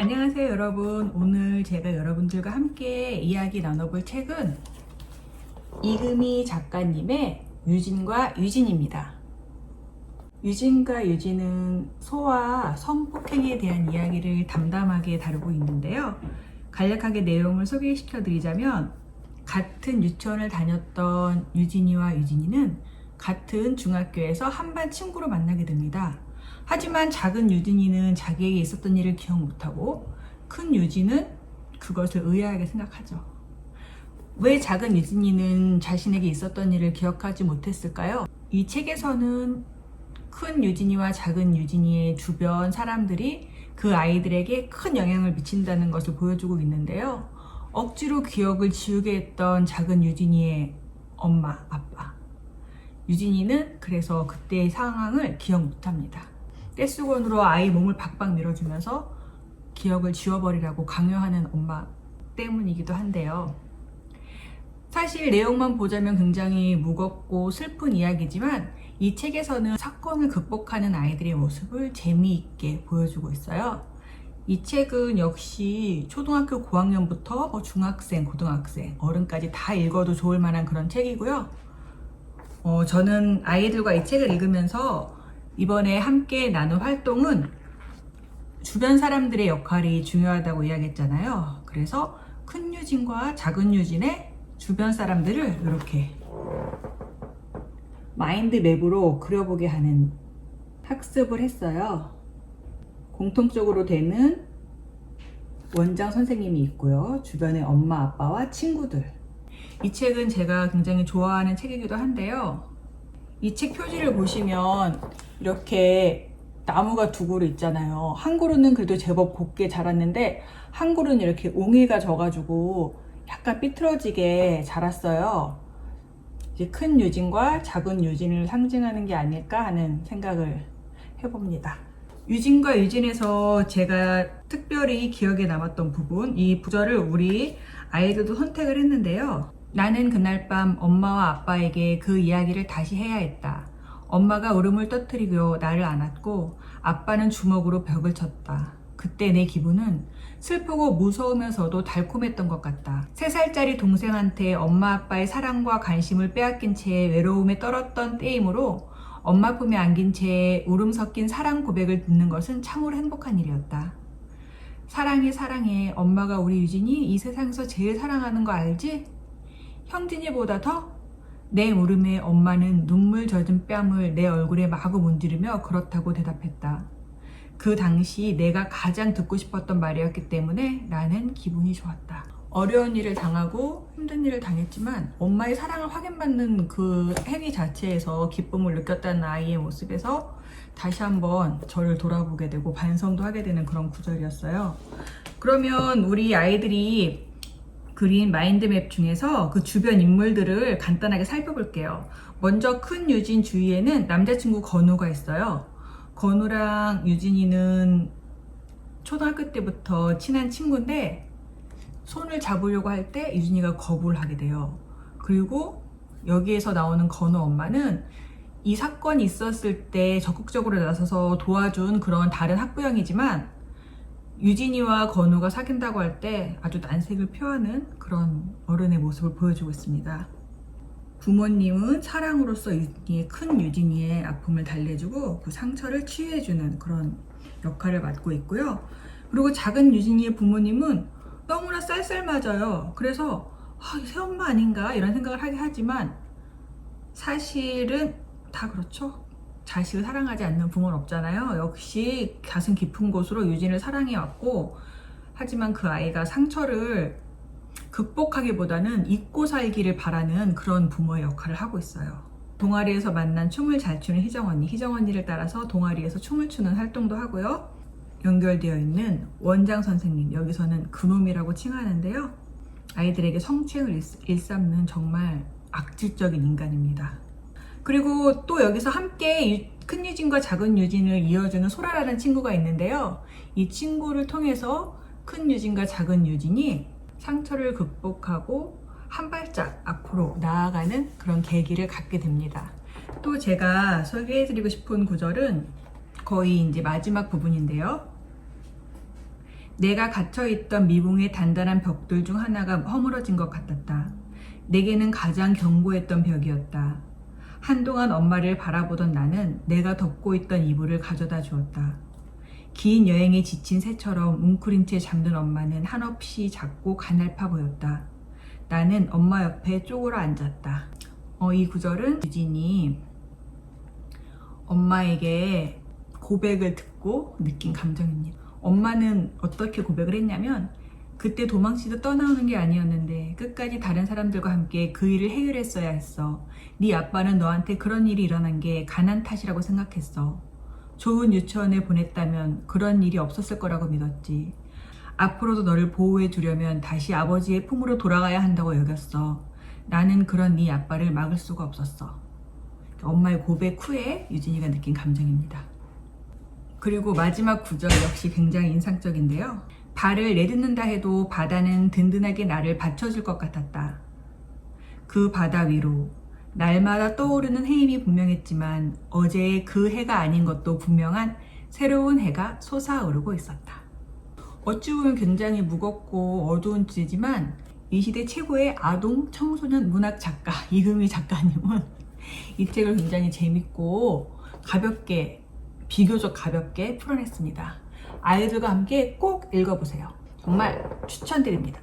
안녕하세요 여러분. 오늘 제가 여러분들과 함께 이야기 나눠볼 책은 이금희 작가님의 유진과 유진입니다. 유진과 유진은 소와 성폭행에 대한 이야기를 담담하게 다루고 있는데요. 간략하게 내용을 소개시켜 드리자면, 같은 유치원을 다녔던 유진이와 유진이는 같은 중학교에서 한반 친구로 만나게 됩니다. 하지만 작은 유진이는 자기에게 있었던 일을 기억 못하고, 큰 유진은 그것을 의아하게 생각하죠. 왜 작은 유진이는 자신에게 있었던 일을 기억하지 못했을까요? 이 책에서는 큰 유진이와 작은 유진이의 주변 사람들이 그 아이들에게 큰 영향을 미친다는 것을 보여주고 있는데요. 억지로 기억을 지우게 했던 작은 유진이의 엄마, 아빠. 유진이는 그래서 그때의 상황을 기억 못합니다. 떼수건으로 아이 몸을 박박 밀어주면서 기억을 지워버리라고 강요하는 엄마 때문이기도 한데요. 사실 내용만 보자면 굉장히 무겁고 슬픈 이야기지만, 이 책에서는 사건을 극복하는 아이들의 모습을 재미있게 보여주고 있어요. 이 책은 역시 초등학교 고학년부터 중학생, 고등학생, 어른까지 다 읽어도 좋을 만한 그런 책이고요. 저는 아이들과 이 책을 읽으면서 이번에 함께 나눈 활동은 주변 사람들의 역할이 중요하다고 이야기했잖아요. 그래서 큰 유진과 작은 유진의 주변 사람들을 이렇게 마인드맵으로 그려보게 하는 학습을 했어요. 공통적으로 되는 원장 선생님이 있고요. 주변에 엄마, 아빠와 친구들. 이 책은 제가 굉장히 좋아하는 책이기도 한데요. 이 책 표지를 보시면 이렇게 나무가 두 그루 있잖아요. 한 그루는 그래도 제법 곱게 자랐는데, 한 그루는 이렇게 옹이가 져가지고 약간 삐뚤어지게 자랐어요. 이제 큰 유진과 작은 유진을 상징하는 게 아닐까 하는 생각을 해봅니다. 유진과 유진에서 제가 특별히 기억에 남았던 부분, 이 구절을 우리 아이들도 선택을 했는데요. 나는 그날 밤 엄마와 아빠에게 그 이야기를 다시 해야 했다. 엄마가 울음을 터뜨리고 나를 안았고, 아빠는 주먹으로 벽을 쳤다. 그때 내 기분은 슬프고 무서우면서도 달콤했던 것 같다. 3살짜리 동생한테 엄마 아빠의 사랑과 관심을 빼앗긴 채 외로움에 떨었던 때이므로 엄마 품에 안긴 채 울음 섞인 사랑 고백을 듣는 것은 참으로 행복한 일이었다. 사랑해 사랑해, 엄마가 우리 유진이 이 세상에서 제일 사랑하는 거 알지? 형진이보다 더? 내 물음에 엄마는 눈물 젖은 뺨을 내 얼굴에 마구 문지르며 그렇다고 대답했다. 그 당시 내가 가장 듣고 싶었던 말이었기 때문에 나는 기분이 좋았다. 어려운 일을 당하고 힘든 일을 당했지만 엄마의 사랑을 확인받는 그 행위 자체에서 기쁨을 느꼈다는 아이의 모습에서 다시 한번 저를 돌아보게 되고 반성도 하게 되는 그런 구절이었어요. 그러면 우리 아이들이 그린 마인드맵 중에서 그 주변 인물들을 간단하게 살펴볼게요. 먼저 큰 유진 주위에는 남자친구 건우가 있어요. 건우랑 유진이는 초등학교 때부터 친한 친구인데, 손을 잡으려고 할 때 유진이가 거부를 하게 돼요. 그리고 여기에서 나오는 건우 엄마는 이 사건이 있었을 때 적극적으로 나서서 도와준 그런 다른 학부형이지만, 유진이와 건우가 사귄다고 할 때 아주 난색을 표하는 그런 어른의 모습을 보여주고 있습니다. 부모님은 사랑으로서 큰 유진이의 아픔을 달래주고 그 상처를 치유해주는 그런 역할을 맡고 있고요. 그리고 작은 유진이의 부모님은 너무나 쌀쌀맞아요. 그래서 새엄마 아닌가 이런 생각을 하게 하지만, 사실은 다 그렇죠. 자식을 사랑하지 않는 부모는 없잖아요. 역시 가슴 깊은 곳으로 유진을 사랑해왔고, 하지만 그 아이가 상처를 극복하기보다는 잊고 살기를 바라는 그런 부모의 역할을 하고 있어요. 동아리에서 만난 춤을 잘 추는 희정 언니를 따라서 동아리에서 춤을 추는 활동도 하고요. 연결되어 있는 원장 선생님, 여기서는 그놈이라고 칭하는데요. 아이들에게 성추행을 일삼는 정말 악질적인 인간입니다. 그리고 또 여기서 함께 큰 유진과 작은 유진을 이어주는 소라라는 친구가 있는데요. 이 친구를 통해서 큰 유진과 작은 유진이 상처를 극복하고 한 발짝 앞으로 나아가는 그런 계기를 갖게 됩니다. 또 제가 소개해드리고 싶은 구절은 거의 이제 마지막 부분인데요. 내가 갇혀있던 미궁의 단단한 벽들 중 하나가 허물어진 것 같았다. 내게는 가장 견고했던 벽이었다. 한동안 엄마를 바라보던 나는 내가 덮고 있던 이불을 가져다 주었다. 긴 여행에 지친 새처럼 웅크린 채 잠든 엄마는 한없이 작고 가냘파 보였다. 나는 엄마 옆에 쪼그려 앉았다. 이 구절은 유진이 엄마에게 고백을 듣고 느낀 감정입니다. 엄마는 어떻게 고백을 했냐면 그때 도망치듯 떠나오는 게 아니었는데 끝까지 다른 사람들과 함께 그 일을 해결했어야 했어. 네 아빠는 너한테 그런 일이 일어난 게 가난 탓이라고 생각했어. 좋은 유치원에 보냈다면 그런 일이 없었을 거라고 믿었지. 앞으로도 너를 보호해 주려면 다시 아버지의 품으로 돌아가야 한다고 여겼어. 나는 그런 네 아빠를 막을 수가 없었어. 엄마의 고백 후에 유진이가 느낀 감정입니다. 그리고 마지막 구절 역시 굉장히 인상적인데요. 발을 내딛는다 해도 바다는 든든하게 나를 받쳐줄 것 같았다. 그 바다 위로 날마다 떠오르는 해임이 분명했지만 어제의 그 해가 아닌 것도 분명한 새로운 해가 솟아오르고 있었다. 어찌 보면 굉장히 무겁고 어두운 주제지만 이 시대 최고의 아동 청소년 문학 작가 이금희 작가님은 이 책을 굉장히 재밌고 가볍게 비교적 가볍게 풀어냈습니다. 아이들과 함께 꼭 읽어보세요. 정말 추천드립니다.